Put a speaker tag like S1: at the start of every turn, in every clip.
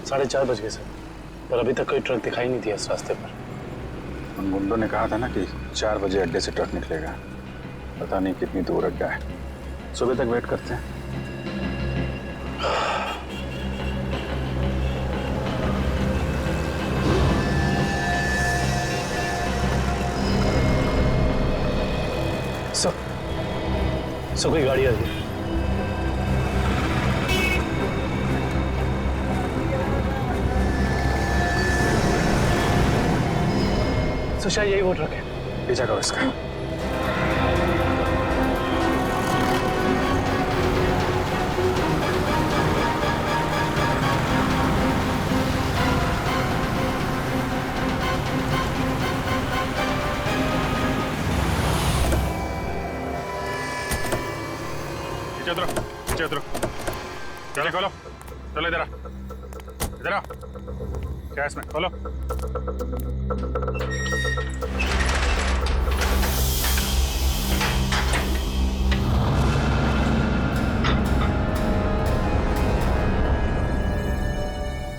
S1: 4:30 बज गए सर, पर अभी तक कोई ट्रक दिखाई नहीं दिया इस रास्ते पर।
S2: उन गुंडों ने कहा था ना कि 4 बजे अड्डे से ट्रक निकलेगा। पता नहीं कितनी दूर अड्डा है। सुबह तक वेट करते हैं।
S1: सर कोई गाड़ी आ रही है। सर शायद यही वो ट्रक है।
S2: पीछा करो इसका। पीछे उतरो। चलो खोलो। चलो इधर आ। क्या इसमें खोलो।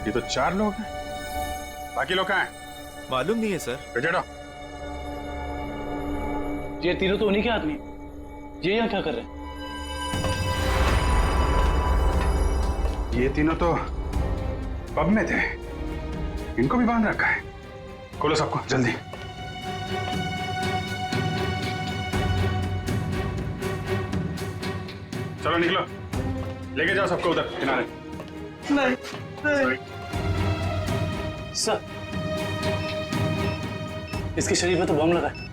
S2: ये तो 4 लोग हैं। बाकी लोग कहाँ हैं?
S3: मालूम नहीं है सर।
S2: चढ़ो।
S1: ये तीनों तो उन्हीं के आदमी। ये यहाँ क्या कर रहे हैं?
S2: ये तीनों तो पब में थे। इनको भी बांध रखा है। खोलो सबको जल्दी। चलो निकलो। लेके जाओ सबको उधर किनारे।
S1: नहीं। सर इसके शरीर पे तो बम लगा है।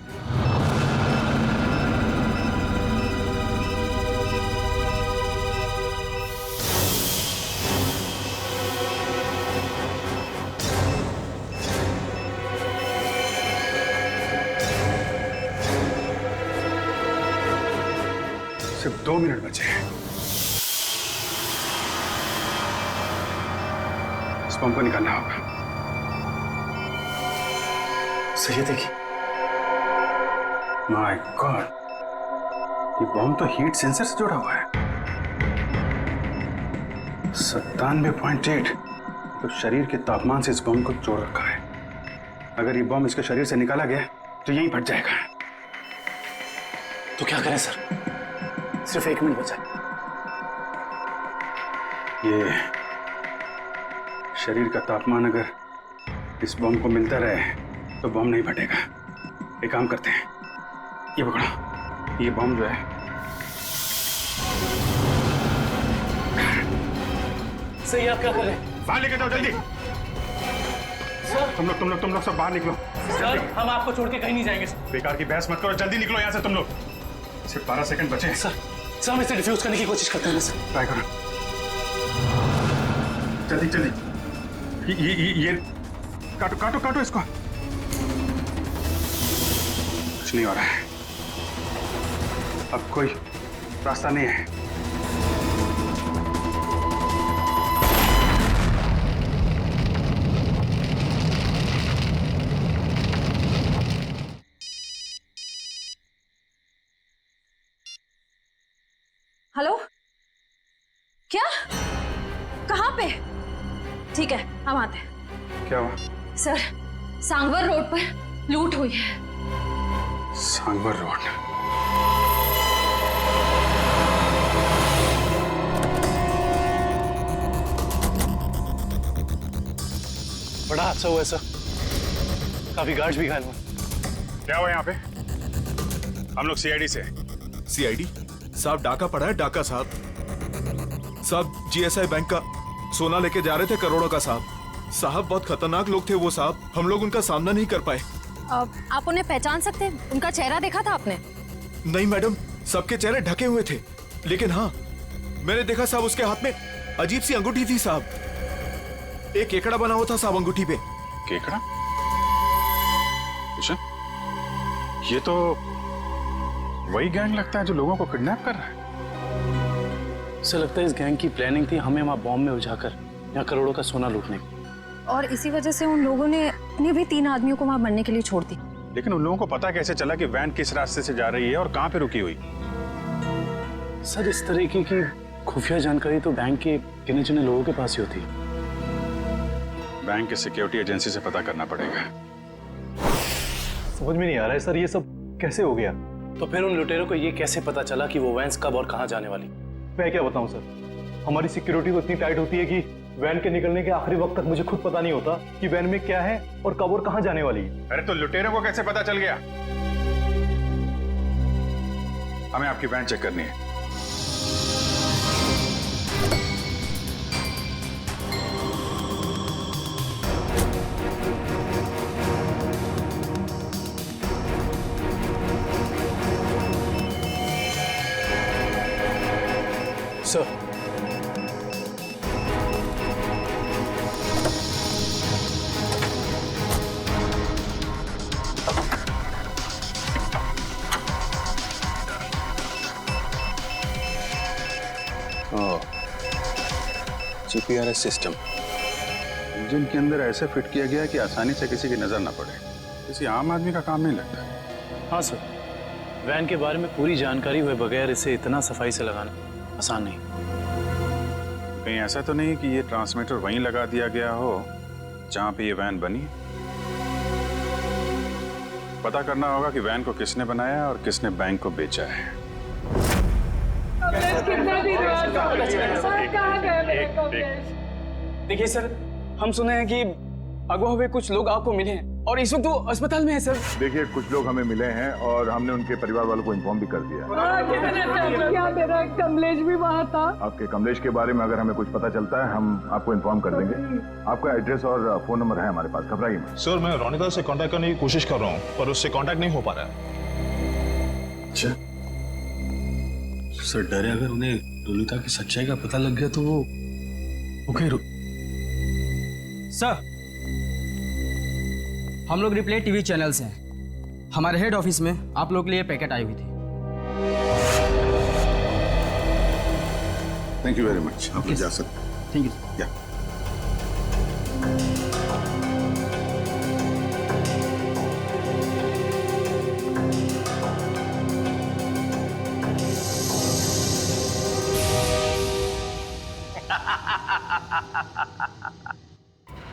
S2: सिर्फ 2 मिनट बचे हैं। इस बम को निकालना होगा।
S1: सर ये देखिए।
S2: माय गॉड, ये बम तो हीट सेंसर से जुड़ा हुआ है। 97.8 तो शरीर के तापमान से इस बम को जोड़ रखा है। अगर ये बम इसके शरीर से निकाला गया तो यहीं फट जाएगा।
S1: तो क्या करें सर? सिर्फ 1 मिनट बचा।
S2: ये शरीर का तापमान अगर इस बम को मिलता रहे तो बम नहीं फटेगा। एक काम करते हैं, ये पकड़ो। ये बम जो है
S1: सही, आप क्या कर रहे हैं?
S2: बाहर लेके जाओ जल्दी।
S1: सर
S2: तुम लोग सब बाहर निकलो।
S1: सर हम आपको छोड़ के कहीं नहीं जाएंगे।
S2: बेकार की बहस मत करो, जल्दी निकलो यहाँ से तुम लोग। सिर्फ 12 सेकंड बचे हैं।
S1: सर हम इसे डिफ्यूज करने की कोशिश करते हैं सर।
S2: ट्राई करो जल्दी। ये काटो इसको। कुछ नहीं हो रहा है। अब कोई रास्ता नहीं है।
S4: हेलो, क्या? कहाँ पे? ठीक है, हम आते हैं।
S2: क्या हुआ?
S4: सर, सांगवर रोड पर लूट हुई है।
S2: सांगवर रोड?
S1: बड़ा हादसा हुआ है सर। काफी गार्ड्स भी घायल हुए।
S2: क्या हुआ यहाँ पे? हम लोग सीआईडी से।
S3: सीआईडी साहब, डाका पड़ा है। डाका साहब जीएसआई बैंक का सोना लेके जा रहे थे, करोड़ों का साहब बहुत खतरनाक लोग थे वो साहब। हम लोग उनका सामना नहीं कर पाए।
S4: आप उन्हें पहचान सकते हैं? उनका चेहरा देखा था आपने?
S3: नहीं मैडम, सबके चेहरे ढके हुए थे, लेकिन हाँ मैंने देखा साहब उसके हाथ में अजीब सी अंगूठी थी साहब। एक केकड़ा बना हुआ था साहब अंगूठी पे।
S2: केकड़ा? अच्छा, ये तो वही गैंग लगता है जो लोगों को किडनैप कर रहा है।
S1: सर लगता है इस गैंग की प्लानिंग थी हमें वहां बॉम्ब में उलझाकर यहाँ करोड़ों का सोना लूटने की।
S4: और इसी वजह से उन लोगों ने अपने भी 3 आदमियों को वहां मरने के लिए छोड़ दी।
S2: लेकिन उन लोगों को पता कैसे चला कि वैन किस रास्ते से जा रही है और कहाँ पे रुकी हुई?
S1: सर इस तरीके की खुफिया जानकारी तो बैंक के गिने चुने लोगों के पास ही होती है।
S2: बैंक की सिक्योरिटी एजेंसी से पता करना पड़ेगा।
S1: समझ में नहीं आ रहा है सर, ये सब कैसे हो गया? तो फिर उन लुटेरों को ये कैसे पता चला कि वो वैन कब और कहाँ जाने वाली?
S5: मैं क्या बताऊं सर, हमारी सिक्योरिटी तो इतनी टाइट होती है कि वैन के निकलने के आखिरी वक्त तक मुझे खुद पता नहीं होता कि वैन में क्या है और कब और कहाँ जाने वाली है।
S2: अरे तो लुटेरों को कैसे पता चल गया? हमें आपकी वैन चेक करनी है।
S1: सर,
S2: जीपीआरएस सिस्टम इंजन के अंदर ऐसे फिट किया गया कि आसानी से किसी की नजर ना पड़े। किसी आम आदमी का काम नहीं लगता।
S1: हाँ सर, वैन के बारे में पूरी जानकारी हुए बगैर इसे इतना सफाई से लगाना आसान नहीं।
S2: कहीं ऐसा तो नहीं कि ये ट्रांसमीटर वहीं लगा दिया गया हो जहां पे ये वैन बनी? पता करना होगा कि वैन को किसने बनाया और किसने बैंक को बेचा है।
S6: देखिए सर, हम सुने हैं कि अगवा हुए कुछ लोग आपको मिले हैं और इस वक्त वो अस्पताल में है सर।
S7: देखिए, कुछ लोग हमें मिले हैं और हमने उनके परिवार वालों को इन्फॉर्म भी कर दिया।
S8: क्या मेरा कमलेश भी वहाँ था?
S7: आपके कमलेश के बारे में अगर हमें कुछ पता चलता है हम आपको इन्फॉर्म कर देंगे। आपका एड्रेस और फोन नंबर है हमारे पास, घबराइए मत।
S3: सर, मैं रोनिता से कांटेक्ट करने की कोशिश कर रहा हूँ पर उससे कांटेक्ट नहीं हो पा रहा है।
S1: अच्छा सर, डरे अगर उन्हें रोनिता की सच्चाई का पता लग गया तो वो
S6: सर, हम लोग रिप्ले टीवी चैनल से हैं। हमारे हेड ऑफिस में आप लोग के लिए पैकेट आई हुई थी।
S2: Thank you very much. आप जा सकते हैं।
S6: Thank you.
S2: या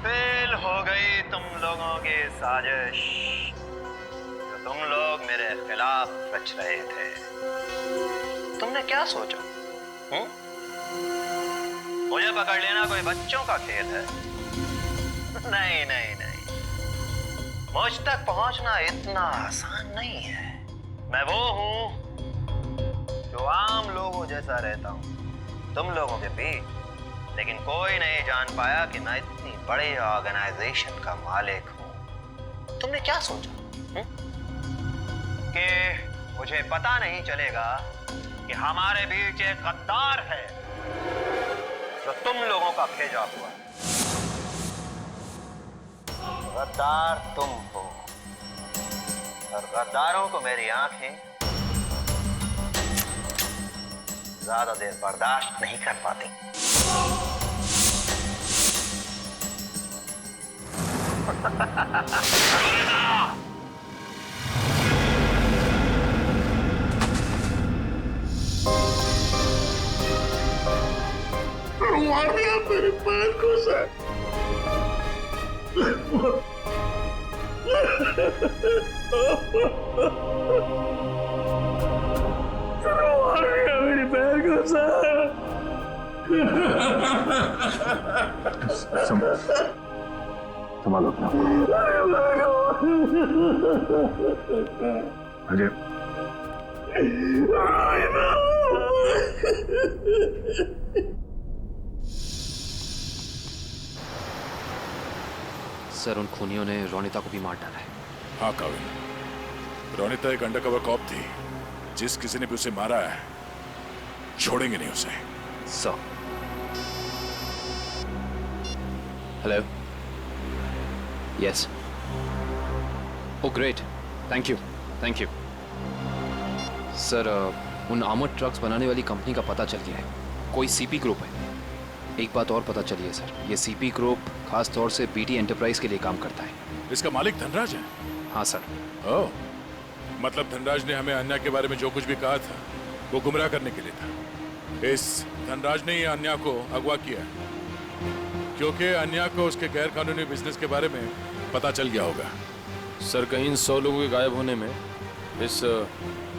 S9: फेल हो गई तुम लोगों की साजिश जो तुम लोग मेरे खिलाफ रच रहे थे। तुमने क्या सोचा? मुझे पकड़ लेना कोई बच्चों का खेल है? नहीं नहीं नहीं, मुझ तक पहुंचना इतना आसान नहीं है। मैं वो हूं जो आम लोगों जैसा रहता हूं तुम लोगों के बीच, लेकिन कोई नहीं जान पाया कि मैं इतनी बड़े ऑर्गेनाइजेशन का मालिक हूं। तुमने क्या सोचा कि मुझे पता नहीं चलेगा कि हमारे बीच एक गद्दार है जो तुम लोगों का भेजा हुआ है? गद्दार तुम हो और गद्दारों को मेरी आंखें ज्यादा देर बर्दाश्त नहीं कर पाती।
S7: मार दिया मेरे पैर को सर। मार दिया मेरे पैर को सर। संभालो अपना। अजय,
S10: सर, उन खूनियों ने रोनिता को भी मार डाला है।
S11: हाँ काविन, रोनिता एक अंडरकवर कॉप थी। जिस किसी ने भी उसे मारा है छोड़ेंगे नहीं उसे।
S10: Sir, hello, yes, oh great, thank you thank you. Sir, उन आर्मर्ड ट्रक्स बनाने वाली कंपनी का पता चल गया है। कोई सीपी ग्रुप है। एक बात और पता चली है सर, ये सीपी ग्रुप खास तौर से बीटी एंटरप्राइज के लिए काम करता है।
S11: इसका मालिक धनराज है?
S10: हाँ सर।
S11: ओह, मतलब धनराज ने हमें अन्या के बारे में जो कुछ भी कहा था वो गुमराह करने के लिए था। इस धनराज ने ही अन्या को अगवा किया। क्योंकि अन्या को उसके गैर कानूनी बिजनेस के बारे में पता चल गया होगा।
S10: सर कहीं इन 100 लोगों के गायब होने में इस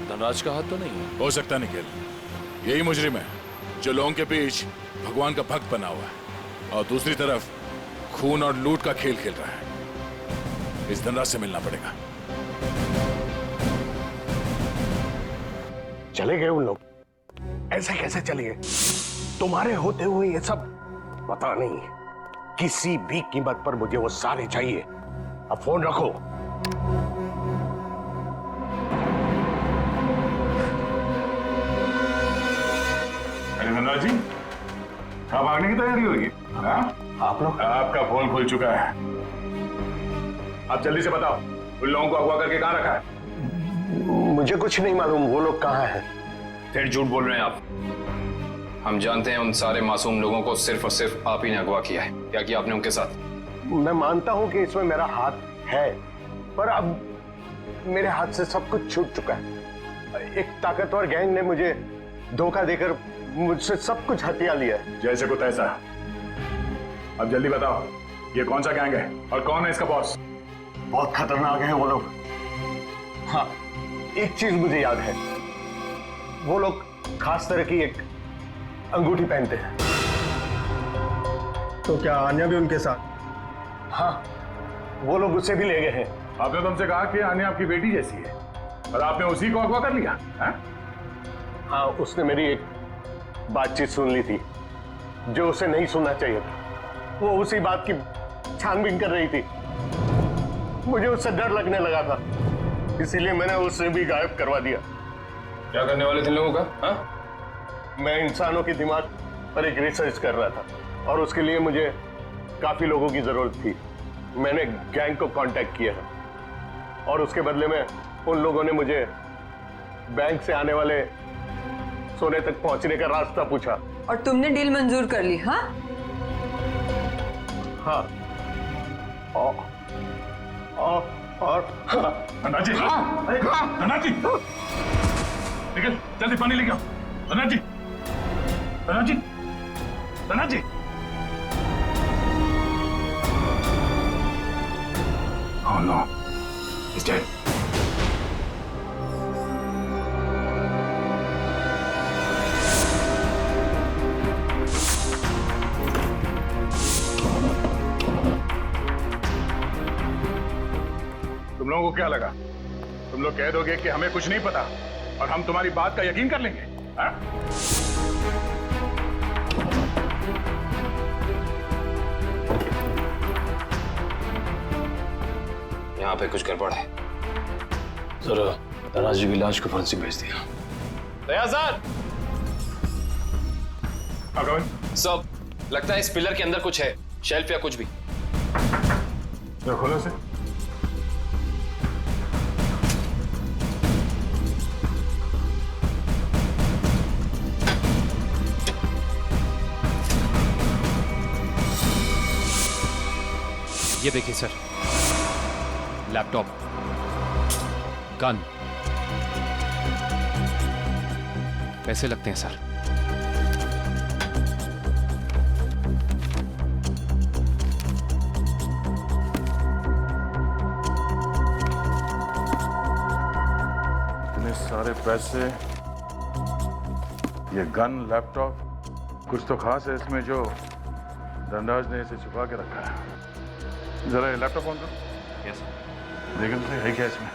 S10: धनराज का हाथ तो नहीं है?
S11: हो सकता है निखिल, यही मुजरिम है जो लोगों के बीच भगवान का भक्त बना हुआ है और दूसरी तरफ खून और लूट का खेल खेल रहा है। इस धनराज से मिलना पड़ेगा।
S12: चले गए उन लोग? ऐसे कैसे चले गए? तुम्हारे होते हुए ये सब? पता नहीं, किसी भी कीमत पर मुझे वो सारे चाहिए। अब फोन रखो।
S7: अरे धनराज जी, कहाँ भागने की तैयारी होगी?
S12: आप लोग?
S7: आपका फोन खुल चुका है। आप जल्दी से बताओ, उन लोगों को अगवा करके कहाँ रखा है?
S12: मुझे कुछ नहीं मालूम वो लोग कहाँ हैं।
S10: फिर झूठ बोल रहे हैं आप। हम जानते हैं उन सारे मासूम लोगों को सिर्फ और सिर्फ आप ही ने अगवा किया है। क्या किया आपने उनके साथ?
S12: मैं मानता हूं कि इसमें मेरा हाथ है, पर अब मेरे हाथ से सब कुछ छूट चुका है। एक ताकतवर गैंग ने मुझे धोखा देकर मुझसे सब कुछ हथिया लिया है।
S7: जैसे को तैसा। अब जल्दी बताओ, ये कौन सा गैंग है और कौन है इसका बॉस?
S12: बहुत खतरनाक है वो लोग। हाँ, एक चीज मुझे याद है, वो लोग खास तरह की एक अंगूठी पहनते हैं।
S5: तो क्या आन्या भी उनके साथ?
S12: हाँ, वो लोग उसे भी ले गए हैं।
S7: आपने तुमसे कहा कि आन्या आपकी बेटी जैसी है और आपने उसी को अगवा कर लिया है?
S12: हाँ, उसने मेरी एक बातचीत सुन ली थी जो उसे नहीं सुनना चाहिए था। वो उसी बात की छानबीन कर रही थी। मुझे उससे डर लगने लगा था, इसीलिए मैंने उसे भी गायब करवा दिया।
S10: क्या करने वाले थे लोगों का? हा?
S12: मैं इंसानों के दिमाग पर एक रिसर्च कर रहा था और उसके लिए मुझे काफी लोगों की जरूरत थी। मैंने गैंग को कांटेक्ट किया और उसके बदले में उन लोगों ने मुझे बैंक से आने वाले सोने तक पहुंचने का रास्ता पूछा।
S8: और तुमने डील मंजूर कर ली? हाँ
S12: हाँ। और
S7: धनराज जी, धनराज जी, निकल जल्दी पानी लेके आओ। धनराज जी, धनराज जी, धनराज जी। Oh no, he's dead. तुम लोगों को क्या लगा? तुम लोग कह दोगे कि हमें कुछ नहीं पता और हम तुम्हारी बात का यकीन कर लेंगे? हाँ?
S10: यहाँ पे कुछ गड़बड़ है।
S1: सर, धनराज जी की लाश को फॉरेंसिक भेज दिया।
S10: दया सर,
S7: सब
S10: लगता है इस पिलर के अंदर कुछ है, शेल्फ या कुछ भी।
S7: तो खोलो से।
S10: ये देखिए सर, लैपटॉप, गन, पैसे लगते हैं सर।
S7: इतने सारे पैसे, ये गन, लैपटॉप, कुछ तो खास है इसमें जो धनराज ने इसे छुपा के रखा है। जरा ये लैपटॉप ऑन करो।
S10: Yes sir.
S7: देखो तो है क्या इसमें?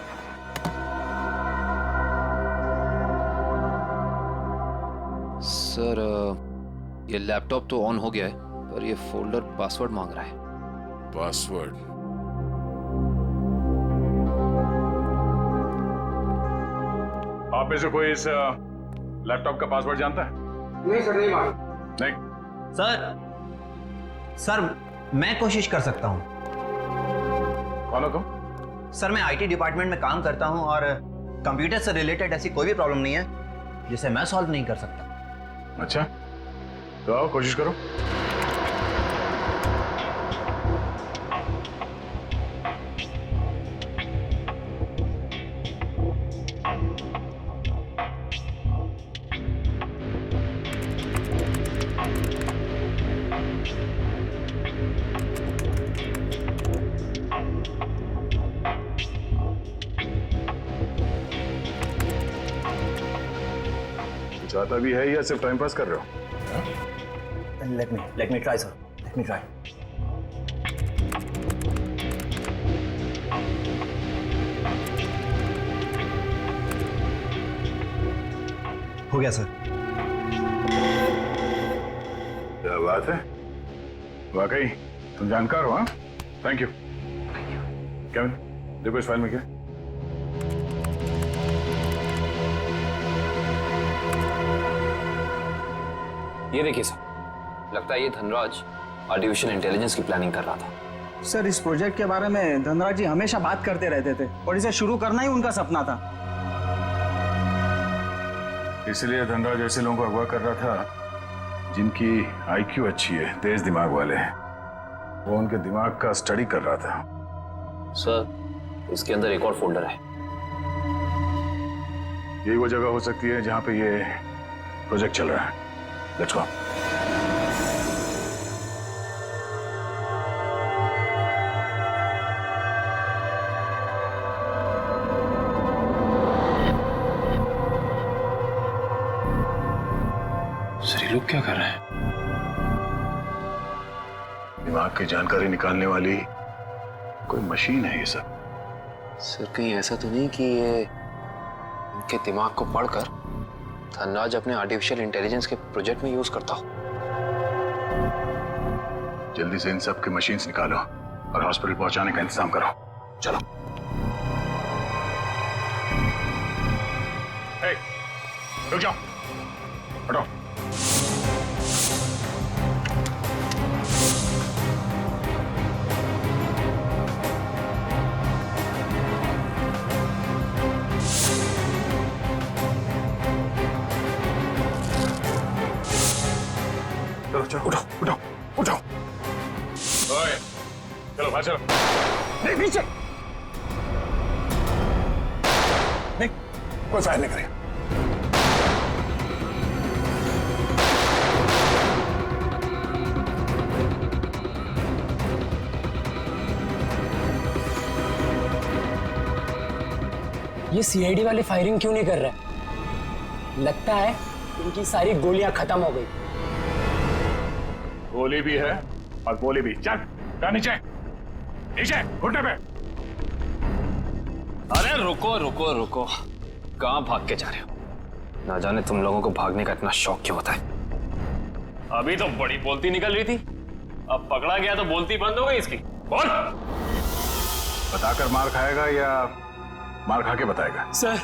S10: सर ये लैपटॉप तो ऑन हो गया है, पर ये फोल्डर पासवर्ड मांग रहा है।
S11: पासवर्ड?
S7: आप में से कोई इस लैपटॉप का पासवर्ड जानता है?
S6: नहीं सर, नहीं मालूम।
S7: नहीं?
S13: सर मैं कोशिश कर सकता हूँ।
S7: कौन हो तुम?
S13: सर मैं आईटी डिपार्टमेंट में काम करता हूँ और कंप्यूटर से रिलेटेड ऐसी कोई भी प्रॉब्लम नहीं है जिसे मैं सॉल्व नहीं कर सकता।
S7: अच्छा, तो आओ कोशिश करो।
S11: कुछ आता भी है या सिर्फ टाइम पास कर रहे हो?
S13: Let me try sir, let me try. हो गया सर।
S11: क्या बात है, वाकई तुम जानकार हो। हाँ, थैंक यू। केविन, देखो इस फाइल में क्या।
S10: ये देखिए सर, लगता है ये धनराज आर्टिफिशियल इंटेलिजेंस की प्लानिंग कर रहा था।
S6: सर, इस प्रोजेक्ट के बारे में धनराज जी हमेशा बात करते रहते थे और इसे शुरू करना ही उनका सपना था।
S11: इसलिए धनराज ऐसे लोगों को अगवा कर रहा था जिनकी आईक्यू अच्छी है, तेज दिमाग वाले हैं। वो उनके दिमाग का स्टडी कर रहा था।
S10: सर, इसके अंदर एक और फोल्डर है।
S11: यही वो जगह हो सकती है जहां पे ये प्रोजेक्ट चल रहा है। Let's go.
S1: सर, ये लोग क्या कर रहे हैं?
S11: दिमाग की जानकारी निकालने वाली कोई मशीन है ये सब।
S10: सर, कहीं ऐसा तो नहीं कि ये इनके दिमाग को पढ़कर धनराज अपने आर्टिफिशियल इंटेलिजेंस के प्रोजेक्ट में यूज करता हो?
S11: जल्दी से इन सब की मशीन्स निकालो और हॉस्पिटल पहुंचाने का इंतजाम करो। चलो। रुक जाओ, हटो। चलो, उठो उठो उठो। ओए, चलो बाहर चलो।
S6: नहीं, पीछे
S11: नहीं, कोई फायर नहीं करेगा।
S6: ये सीआईडी वाले फायरिंग क्यों नहीं कर रहे? लगता है इनकी सारी गोलियां खत्म हो गई।
S11: गोली भी है और गोली भी। चल, नीचे नीचे, घुटने पे।
S10: अरे रुको रुको रुको, कहाँ भाग के जा रहे हो? ना जाने तुम लोगों को भागने का इतना शौक क्यों होता है। अभी तो बड़ी बोलती निकल रही थी, अब पकड़ा गया तो बोलती बंद हो गई इसकी। बोल।
S11: बताकर मार खाएगा या मार खा के बताएगा?
S6: सर,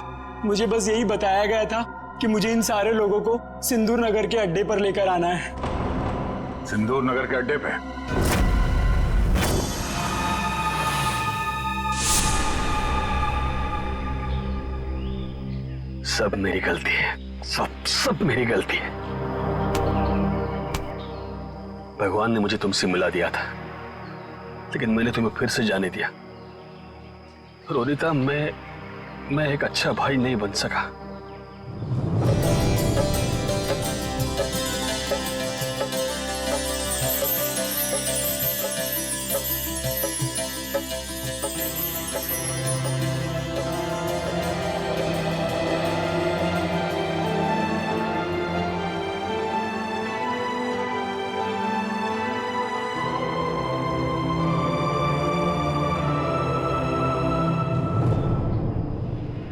S6: मुझे बस यही बताया गया था कि मुझे इन सारे लोगों को सिंदूर नगर के अड्डे पर लेकर आना है।
S11: सिंदूर नगर के अड्डे पे?
S1: सब मेरी गलती है, सब मेरी गलती है। भगवान ने मुझे तुमसे मिला दिया था, लेकिन मैंने तुम्हें फिर से जाने दिया। रोनिता, मैं एक अच्छा भाई नहीं बन सका।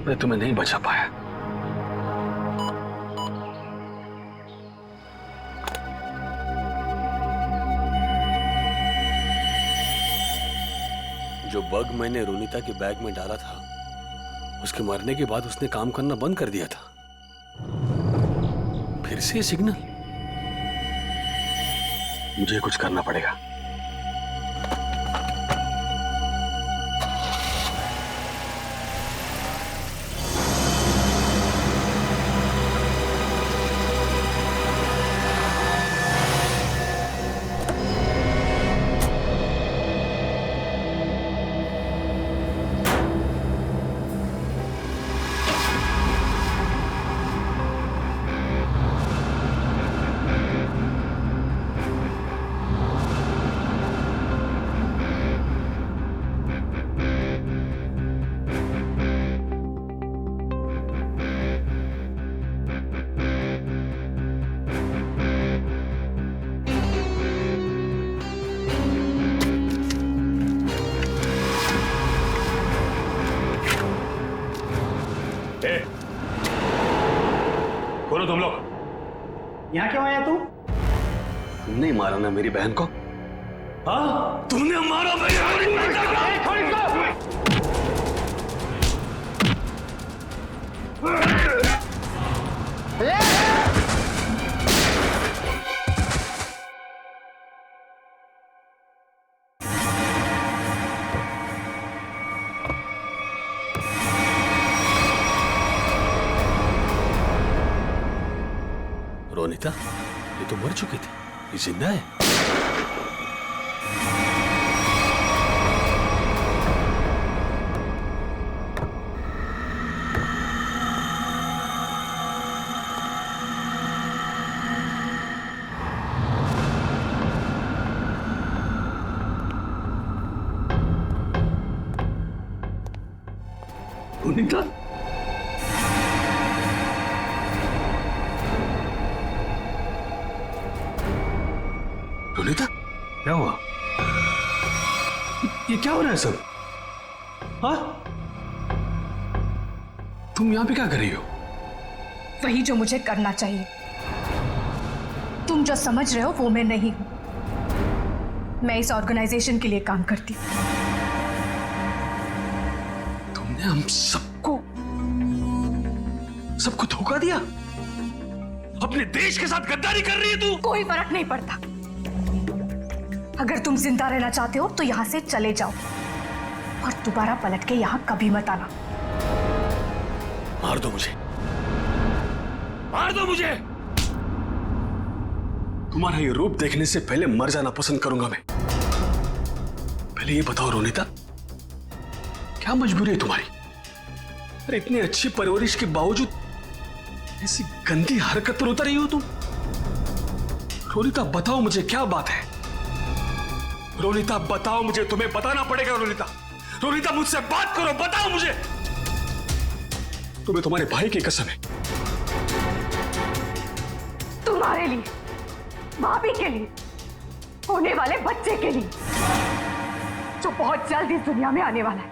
S1: मैं तुम्हें नहीं बचा पाया। जो बग मैंने रोनिता के बैग में डाला था, उसके मरने के बाद उसने काम करना बंद कर दिया था। फिर से सिग्नल। मुझे कुछ करना पड़ेगा।
S7: तुम लोग?
S6: यहाँ क्यों आया तू?
S1: नहीं मारा ना मेरी बहन को?
S7: हाँ, तुमने मारा मेरी बहन
S1: रोनिता, ये तो मर चुकी थी, ये जिंदा है। रोनिता, रोनिता, क्या हुआ? ये क्या हो रहा है सब? हाँ? तुम यहां पे क्या कर रही हो?
S4: वही जो मुझे करना चाहिए। तुम जो समझ रहे हो वो मैं नहीं हूं। मैं इस ऑर्गेनाइजेशन के लिए काम करती हूँ।
S1: तुमने हम सबको धोखा दिया? अपने देश के साथ गद्दारी कर रही है तू?
S4: कोई फर्क नहीं पड़ता। अगर तुम जिंदा रहना चाहते हो तो यहां से चले जाओ और दोबारा पलट के यहां कभी मत आना।
S1: मार दो मुझे, मार दो मुझे। तुम्हारा ये रूप देखने से पहले मर जाना पसंद करूंगा मैं। पहले ये बताओ रोनिता, क्या मजबूरी है तुम्हारी? अरे इतनी अच्छी परवरिश के बावजूद ऐसी गंदी हरकत पर उतर रही हो तुम? रोनिता बताओ मुझे, क्या बात है? रोनिता बताओ मुझे, तुम्हें बताना पड़ेगा। रोनिता, रोनिता मुझसे बात करो, बताओ मुझे। तुम्हें तुम्हारे भाई की कसम है।
S4: तुम्हारे लिए, भाभी के लिए, होने वाले बच्चे के लिए, जो बहुत जल्द इस दुनिया में आने वाला है।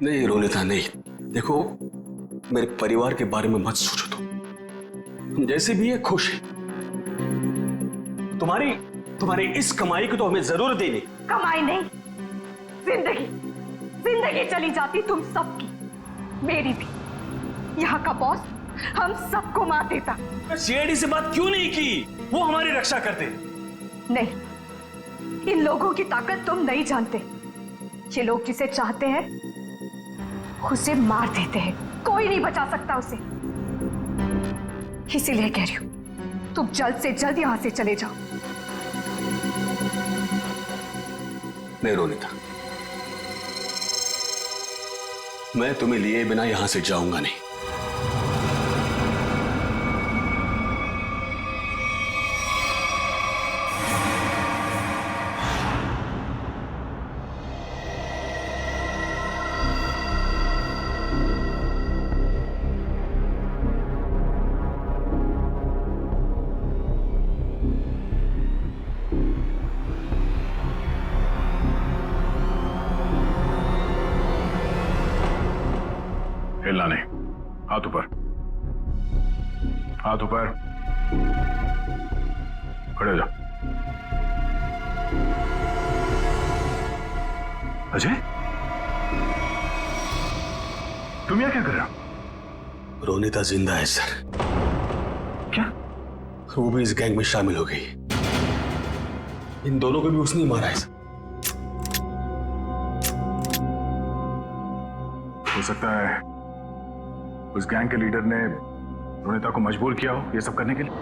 S1: नहीं रोनिता नहीं, देखो मेरे परिवार के बारे में मत सोचो तुम। हम जैसे भी है खुश है। तुम्हारी इस कमाई को तो हमें जरूर देनी।
S4: कमाई नहीं, जिंदगी, जिंदगी चली जाती तुम सबकी, मेरी भी। यहाँ का बॉस हम सबको मार देता।
S1: सीआईडी से बात क्यों नहीं की? वो हमारी रक्षा करते।
S4: नहीं, इन लोगों की ताकत तुम नहीं जानते। ये लोग जिसे चाहते हैं उसे मार देते हैं, कोई नहीं बचा सकता उसे। इसीलिए कह रही हूं, तुम जल्द से जल्द यहां से चले जाओ।
S1: नहीं रोनिता, मैं तुम्हें लिए बिना यहां से जाऊंगा नहीं।
S7: हिलना नहीं, हाथ ऊपर, हाथ ऊपर, खड़े हो जाओ। अजय, तुम यहाँ क्या कर रहे हो?
S1: रोनिता जिंदा है सर।
S7: क्या?
S1: वो भी इस गैंग में शामिल हो गई। इन दोनों को भी उसने मारा है सर।
S7: हो सकता है उस गैंग के लीडर ने रोनिता को मजबूर किया हो ये सब करने के लिए।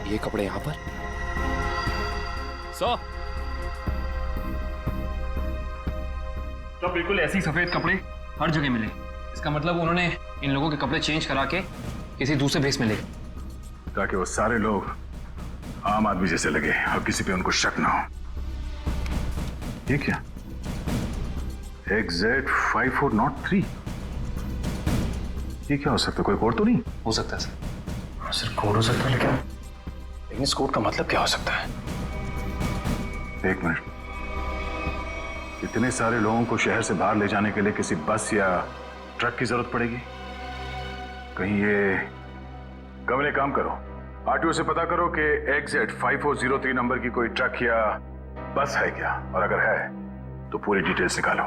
S10: ये कपड़े यहां पर सर,
S5: तो बिल्कुल ऐसी सफेद कपड़े हर जगह मिले।
S10: इसका मतलब उन्होंने इन लोगों के कपड़े चेंज करा के किसी दूसरे भेस में ले,
S7: ताकि वो सारे लोग
S11: आम आदमी जैसे लगे और किसी पे उनको शक ना हो। ये क्या? XZ5403, ये क्या हो सकता है? कोई कोड तो नहीं
S1: हो सकता है सर। सिर्फ कोड हो सकता है, लेकिन इस कोड का मतलब क्या हो सकता है?
S11: एक मिनट, इतने सारे लोगों को शहर से बाहर ले जाने के लिए किसी बस या ट्रक की जरूरत पड़ेगी? कहीं ये कमरे, काम करो, आरटीओ से पता करो कि XZ5403 नंबर की कोई ट्रक या बस है क्या, और अगर है तो पूरी डिटेल्स निकालो।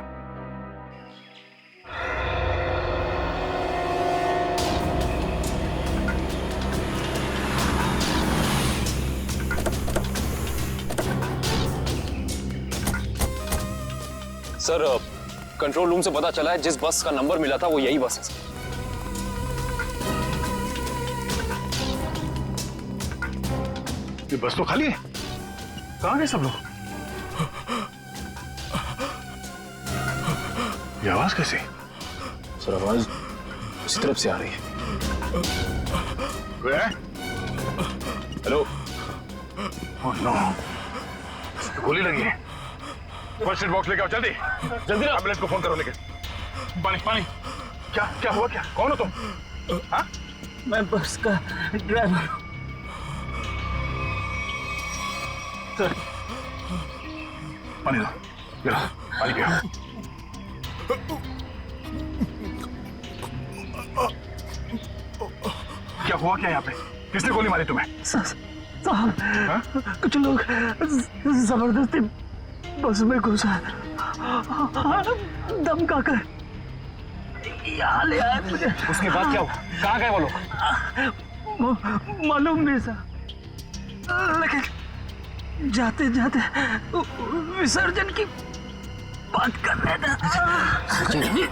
S10: सर, कंट्रोल रूम से पता चला है जिस बस का नंबर मिला था वो यही बस है सर।
S11: ये बस तो खाली है, कहां गए सब लोग? ये आवाज कैसी?
S1: सर आवाज उसी तरफ से आ रही है।
S11: हेलो। ओह नो, गोली लगी है। फर्स्ट एड बॉक्स लेके आओ, जल्दी जल्दी। एम्बुलेंस को फोन करो। लेके पानी पानी। क्या हुआ? क्या, कौन हो तुम? हाँ?
S6: मैं बस का ड्राइवर हूं।
S11: सर, पानी दो, पानी पियो। क्या हुआ क्या यहाँ पे? किसने गोली मारी तुम्हें?
S6: साहब, कुछ लोग जबरदस्ती बस में घुसा, धमका कर यहाँ ले आए मुझे।
S1: उसके बाद क्या हुआ? कहाँ गए वो लोग?
S6: मालूम नहीं सर, लेकिन जाते जाते विसर्जन की बात कर रहे थे।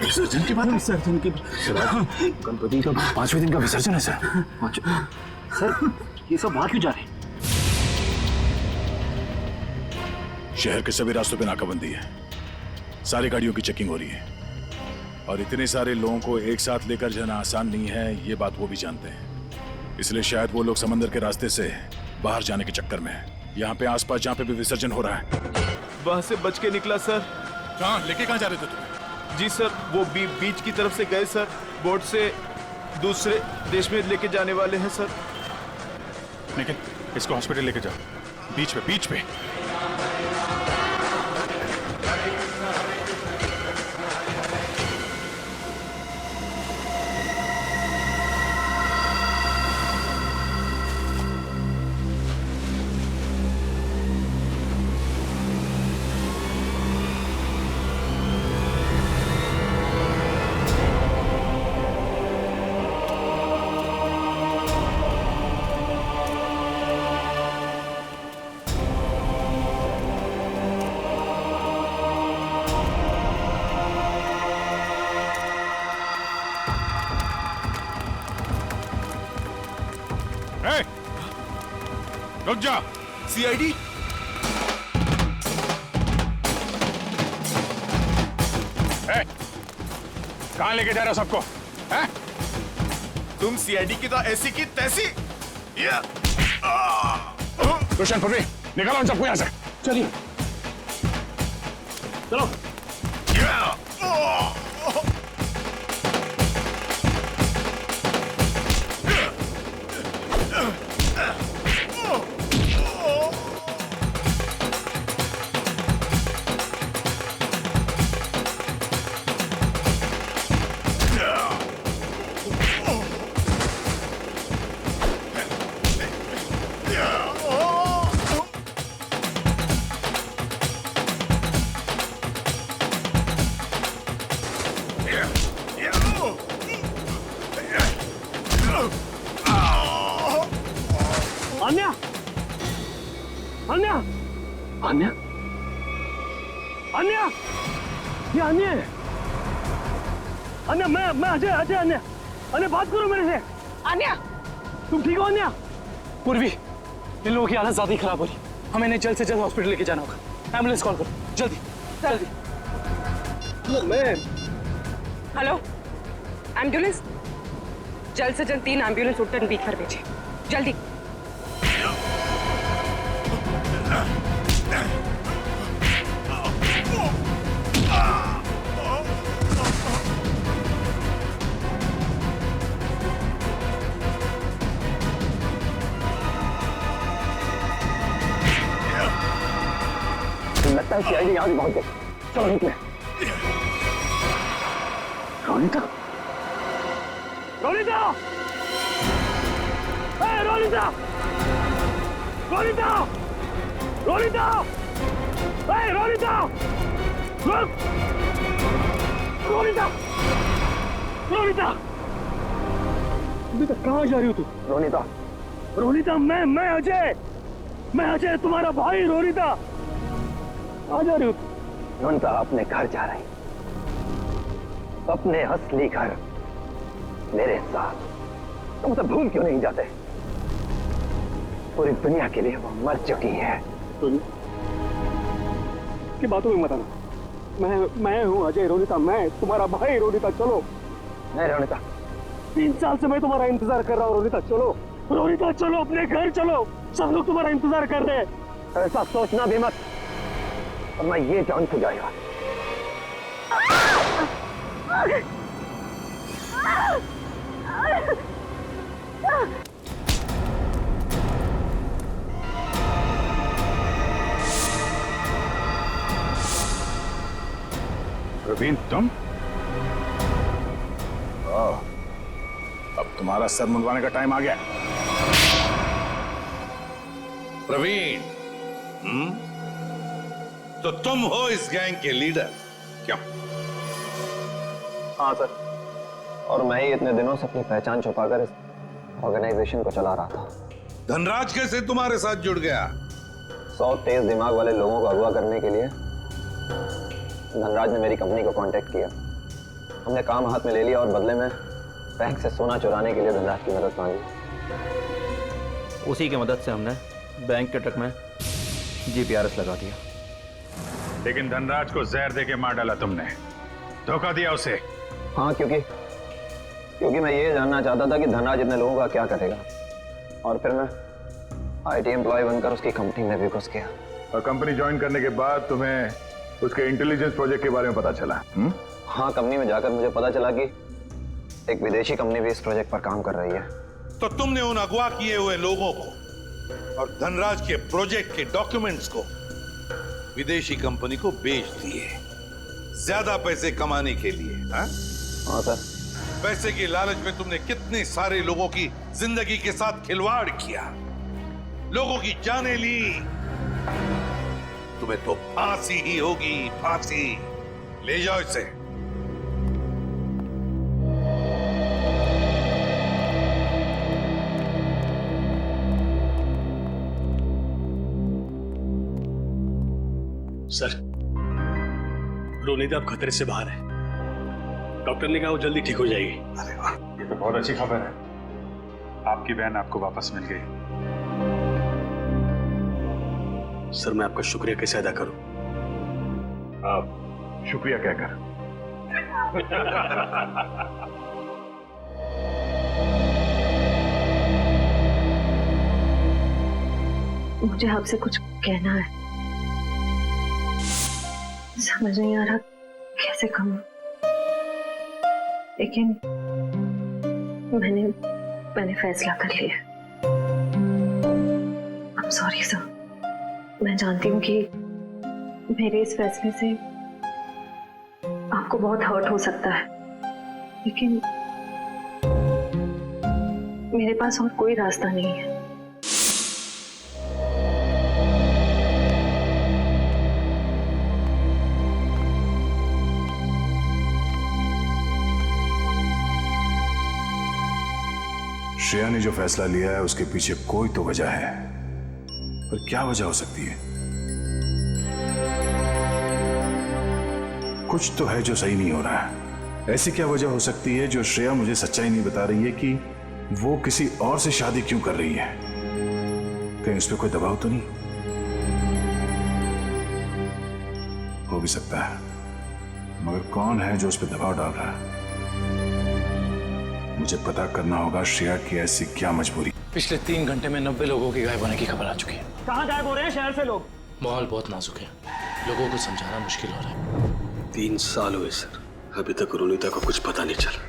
S1: विसर्जन की बात?
S6: विसर्जन की
S1: गणपति का 5वें दिन का विसर्जन है सर। सर, ये सब बात क्यों जा रही?
S11: शहर के सभी रास्तों पे नाकाबंदी है, सारी गाड़ियों की चेकिंग हो रही है, और इतने सारे लोगों को एक साथ लेकर जाना आसान नहीं है, ये बात वो भी जानते हैं। इसलिए शायद वो लोग समंदर के रास्ते से बाहर जाने के चक्कर में हैं। यहाँ पे आसपास जहाँ पे भी विसर्जन हो रहा है,
S3: वहां से बच के निकला सर।
S11: कहाँ लेके कहाँ जा रहे थे तुम?
S3: जी सर, वो बीच की तरफ से गए सर, बोट से दूसरे देश में लेके जाने वाले हैं सर।
S11: लेकिन इसको हॉस्पिटल लेके जाओ, बीच पे। रुक जा।
S3: सीआईडी?
S11: कहाँ लेके जा रहे हो सबको? हैं?
S3: तुम सीआईडी की तो ऐसी की तैसी।
S11: रोशन, पृथ्वी, निकालो उन सबको यहाँ से।
S6: चलिए चलो। अन्या, अन्या, अन्या, अन्या, ये अन्य है। अन्या, मैं अजय, अन्या, अन्या बात करो मेरे से। अन्या, तुम ठीक हो अन्या? पूर्वी, इन लोगों की हालत ज्यादा ही खराब हो रही, हमें इन्हें जल्द से जल्द हॉस्पिटल लेके जाना होगा। एम्बुलेंस कॉल करो, जल्दी जल्दी। मैं
S8: हेलो, एम्बुलेंस, जल्द से जल्द 3 एम्बुलेंस उत्तर बीच पर भेजे, जल्दी।
S6: लगता है सीआईडी यहाँ भी पहुंच गई। चलो निकले। रोनिता, रोनिता, रोनिता, रोनिता, रोनिता, रोनिता, रोनिता, रोनिता, रोनिता कहाँ जा रही हो तू? रोनिता, रोनिता, मैं अजय तुम्हारा भाई। रोनिता कहाँ जा रही हो? रोनिता अपने घर जा रही, अपने असली घर मेरे साथ। तुम सब भूल क्यों नहीं जाते? पूरी दुनिया के लिए वो मर चुकी है। की बातों में मत आना। मैं हूँ अजय। रोनिता मैं तुम्हारा भाई। रोनिता चलो। नहीं रोनिता, 3 साल से मैं तुम्हारा इंतजार कर रहा हूँ। रोनिता चलो, रोनिता चलो, अपने घर चलो। सब लोग तुम्हारा इंतजार कर रहे हैं। ऐसा सोचना भी मत, और मैं ये जान से जाएगा।
S11: प्रवीण तुम? अब तुम्हारा सर मुंडवाने का टाइम आ गया।
S7: प्रवीण, तो तुम हो इस गैंग के लीडर, क्यों?
S13: हाँ सर, और मैं ही इतने दिनों से अपनी पहचान छुपाकर इस ऑर्गेनाइजेशन को चला रहा था।
S7: धनराज कैसे तुम्हारे साथ जुड़ गया?
S13: 100 तेज दिमाग वाले लोगों को अगवा करने के लिए धनराज ने मेरी कंपनी को कांटेक्ट किया। हमने काम हाथ में ले लिया और बदले में बैंक से सोना चुराने के लिए धनराज की मदद मांगी। उसी की मदद से हमने बैंक के ट्रक में जीपीआरएस लगा दिया।
S11: लेकिन धनराज को जहर देके मार डाला तुमने, धोखा दिया उसे।
S13: हाँ, क्योंकि मैं ये जानना चाहता था कि धनराज इतने लोगों का क्या करेगा, और फिर मैं आईटी एम्प्लॉय बनकर उसकी कंपनी में भी घुस गया।
S11: और कंपनी ज्वाइन करने के बाद तुम्हें उसके इंटेलिजेंस प्रोजेक्ट के बारे में पता चला?
S13: हाँ, कंपनी में जाकर मुझे पता चला कि एक विदेशी कंपनी भी इस प्रोजेक्ट पर काम कर रही है।
S7: तो तुमने उन अगवा किए हुए लोगों को और धनराज के प्रोजेक्ट के डॉक्यूमेंट्स को विदेशी कंपनी को बेच दिए, ज्यादा पैसे कमाने के लिए। हाँ
S13: सर।
S7: पैसे की लालच में तुमने कितने सारे लोगों की जिंदगी के साथ खिलवाड़ किया, लोगों की जानें ली। तुम्हें तो फांसी ही होगी, फांसी। ले जाओ इसे।
S1: सर, रोनिता अब खतरे से बाहर है। डॉक्टर ने कहा वो जल्दी ठीक हो जाएगी।
S11: अरे वाह, ये तो बहुत अच्छी खबर है। आपकी बहन आपको वापस मिल गई।
S1: सर, मैं आपका शुक्रिया कैसे अदा करूं?
S11: आप शुक्रिया कहकर।
S14: मुझे आपसे कुछ कहना है, समझ नहीं आ रहा कैसे कहूं, लेकिन मैंने फैसला कर लिया। I'm sorry सर, मैं जानती हूँ कि मेरे इस फैसले से आपको बहुत हर्ट हो सकता है, लेकिन मेरे पास और कोई रास्ता नहीं है।
S11: श्रेया ने जो फैसला लिया है उसके पीछे कोई तो वजह है, पर क्या वजह हो सकती है? कुछ तो है जो सही नहीं हो रहा है। ऐसी क्या वजह हो सकती है जो श्रेया मुझे सच्चाई नहीं बता रही है कि वो किसी और से शादी क्यों कर रही है? कहीं उस पर कोई दबाव तो नहीं? हो भी सकता है, मगर कौन है जो उस पर दबाव डाल रहा है? मुझे पता करना होगा श्रेया की ऐसी क्या मजबूरी।
S15: पिछले 3 घंटे में 90 लोगों के गायब होने की खबर आ चुकी है।
S6: कहाँ गायब हो रहे हैं शहर से लोग?
S15: माहौल बहुत नाजुक है, लोगों को समझाना मुश्किल हो रहा है।
S1: 3 साल हुए सर, अभी तक रोनिता को कुछ पता नहीं चला।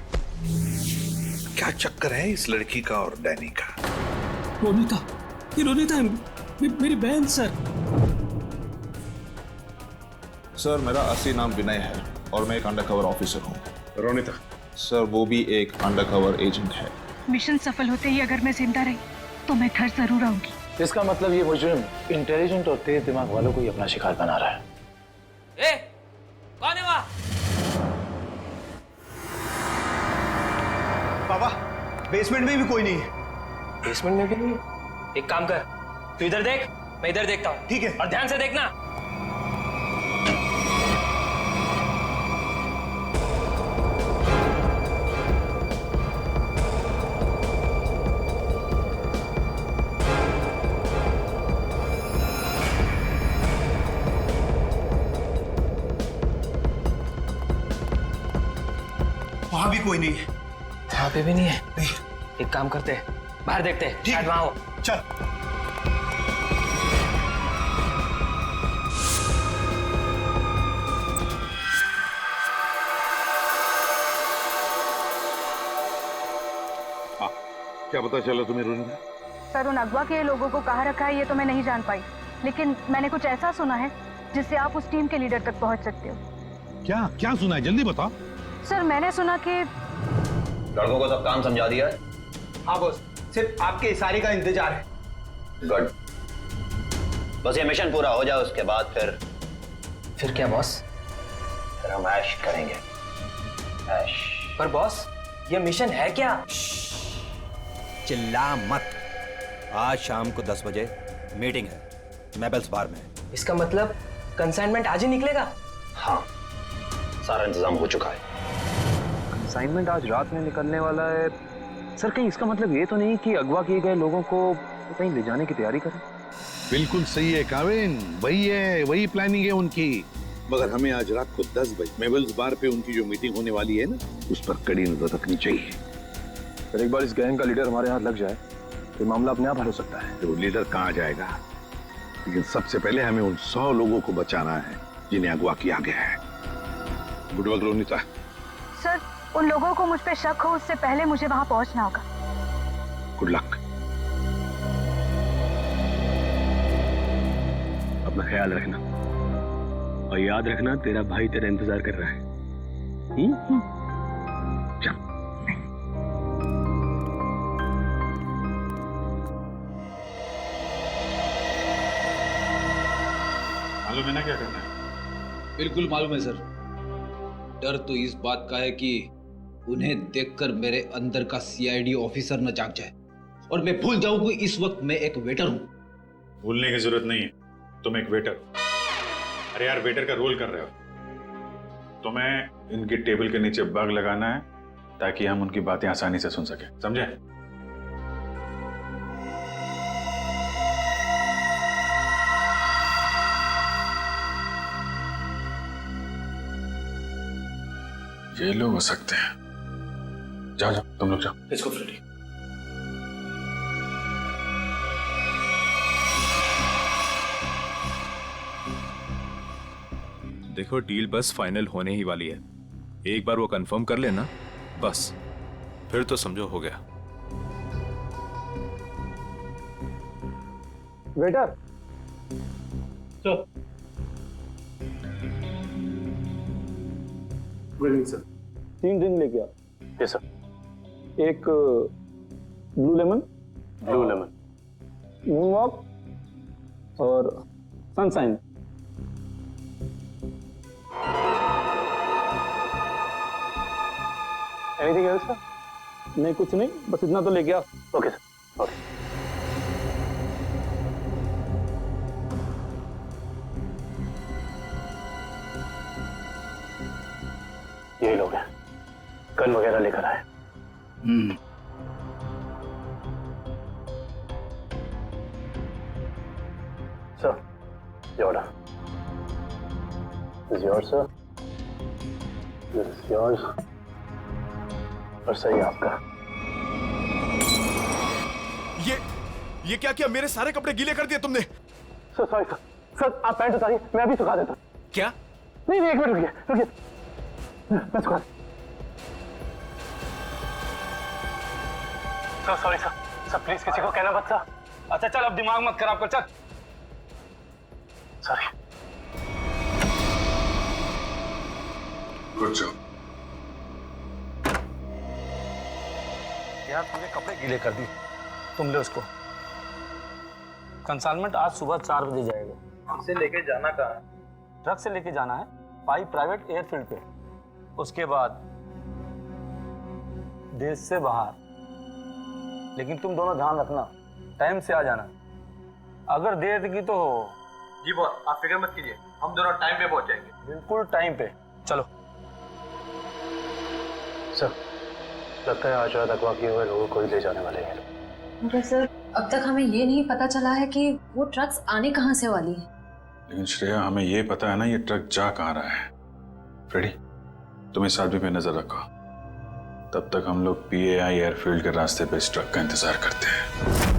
S7: क्या चक्कर है इस लड़की का और डैनी का?
S6: रोनिता, ये रोनिता है, मेरी बहन सर।
S3: सर मेरा असली नाम विनय है और मैं एक अंडरकवर ऑफिसर हूँ।
S2: रोनिता?
S3: सर वो भी एक अंडरकवर एजेंट है।
S4: मिशन सफल होते ही अगर मैं जिंदा रही तो मैं घर जरूर आऊंगी।
S15: इसका मतलब ये मुजरिम इंटेलिजेंट और तेज दिमाग वालों को ही अपना शिकार बना रहा है।
S16: ए, कौन है वहाँ?
S6: बाबा, बेसमेंट में भी कोई नहीं है।
S16: बेसमेंट में भी नहीं? एक काम कर, तू इधर देख, मैं इधर देखता हूँ।
S6: ठीक है।
S16: और ध्यान से देखना।
S6: वहां भी कोई नहीं है।
S16: वहां पे भी नहीं है? नहीं। एक काम करते हैं, बाहर देखते हैं, शायद वहां हो।
S6: चल।
S7: क्या पता चला तुम्हें रोनिता?
S4: सर, उन अगवा के लोगों को कहाँ रखा है ये तो मैं नहीं जान पाई, लेकिन मैंने कुछ ऐसा सुना है जिससे आप उस टीम के लीडर तक पहुंच सकते हो।
S7: क्या क्या सुना है, जल्दी बताओ।
S4: सर, मैंने सुना कि
S13: लड़कों को सब काम समझा दिया है।
S6: हाँ बॉस, सिर्फ आपके इशारे का इंतजार है।
S13: गुड। बस ये मिशन पूरा हो जाए उसके बाद
S16: फिर क्या बॉस?
S13: फिर हम ऐश करेंगे। ऐश।
S16: पर बॉस, ये मिशन है क्या?
S17: चिल्ला मत। आज शाम को 10 बजे मीटिंग है मेबल्स बार में।
S16: इसका मतलब कंसाइनमेंट आज ही निकलेगा?
S13: हाँ, सारा इंतजाम हो चुका है।
S5: कंसाइनमेंट आज रात में निकलने वाला है। सर, कहीं इसका मतलब ये तो नहीं कि अगवा किए गए लोगों को कहीं ले जाने की तैयारी करें?
S7: बिल्कुल सही है काविन, वही है, वही प्लानिंग है उनकी। मगर हमें आज रात को 10 बजे मेबल्स बार पे उनकी जो मीटिंग होने वाली है ना, उस पर कड़ी नजर रखनी चाहिए।
S5: सर, एक बार इस गैंग का लीडर हमारे हाथ लग जाए तो मामला अपने आप हल हो सकता है।
S7: तो लीडर कहाँ जाएगा, लेकिन सबसे पहले हमें उन 100 लोगों को बचाना है जिन्हें अगवा किया गया है। Good work Ronita.
S4: सर, उन लोगों को मुझ पे शक हो उससे पहले मुझे वहां पहुंचना होगा।
S7: Good luck.
S1: अपना ख्याल रखना और याद रखना तेरा भाई तेरा इंतजार कर रहा है। चल।
S2: मालूम है ना क्या करना है?
S18: बिल्कुल मालूम है सर। डर तो इस बात का है कि उन्हें देखकर मेरे अंदर का सीआईडी ऑफिसर न जाग जाए और मैं भूल जाऊं कि इस वक्त मैं एक वेटर हूं।
S2: भूलने की जरूरत नहीं है, तुम एक वेटर। अरे यार, वेटर का रोल कर रहे हो। तुम्हें इनकी टेबल के नीचे बग लगाना है ताकि हम उनकी बातें आसानी से सुन सके, समझे? ये लोग हो सकते हैं। जाओ जाओ, तुम लोग जाओ।
S18: इसको फ्रेडी।
S3: देखो, डील बस फाइनल होने ही वाली है। एक बार वो कंफर्म कर लेना बस, फिर तो समझो हो गया।
S6: वेटर, चलो। Good evening sir. 3 ड्रिंक लेके आ।
S5: Yes sir.
S6: एक ब्लू लेमन, मून वॉक और सनशाइन। Anything else sir? नहीं, कुछ नहीं, बस इतना तो लेके आ। Okay sir. ओके।
S5: यही लोग हैं, गन वगैरह लेकर आए। सर, ये order. This is yours, sir. This is yours. और सही आपका।
S3: ये क्या किया? मेरे सारे कपड़े गीले कर दिए तुमने।
S6: Sir sorry sir. सर, आप पैंट उतारिए, मैं अभी सुखा देता हूँ।
S3: क्या?
S6: नहीं, एक मिनट रुकिए। मैं सुखा। Sir sorry sir. Sir please किसी को कहना मत सर। अच्छा चल, अब दिमाग मत खराब कर, चल। सॉरी।
S2: Good job.
S6: यार तुमने कपड़े गीले कर दी, तुम ले उसको। कंसाइनमेंट आज सुबह 4 बजे जाएगा।
S16: इसे लेके जाना कहाँ है?
S6: ट्रक से लेके जाना है 5 प्राइवेट एयरफील्ड पे, उसके बाद देश से बाहर। लेकिन तुम दोनों ध्यान रखना, टाइम से आ जाना। अगर देर लगी तो
S16: जी बॉस, आप फिक्र मत कीजिए, हम दोनों टाइम पे पहुंचेंगे।
S6: बिल्कुल टाइम पे। चलो
S5: सर, लगता है आज रात अगवा किए हुए लोगों को ही ले जाने वाले हैं।
S14: मगर सर अब तक हमें ये नहीं पता चला है कि वो ट्रक्स आने कहाँ से वाली है।
S2: लेकिन श्रेया, हमें ये पता है ना ये ट्रक जा कहाँ रहा है। फ्रेडी, तुम इस आदमी पे नजर रखो, तब तक हम लोग PAI एयरफील्ड के रास्ते पे इस ट्रक का इंतजार करते हैं।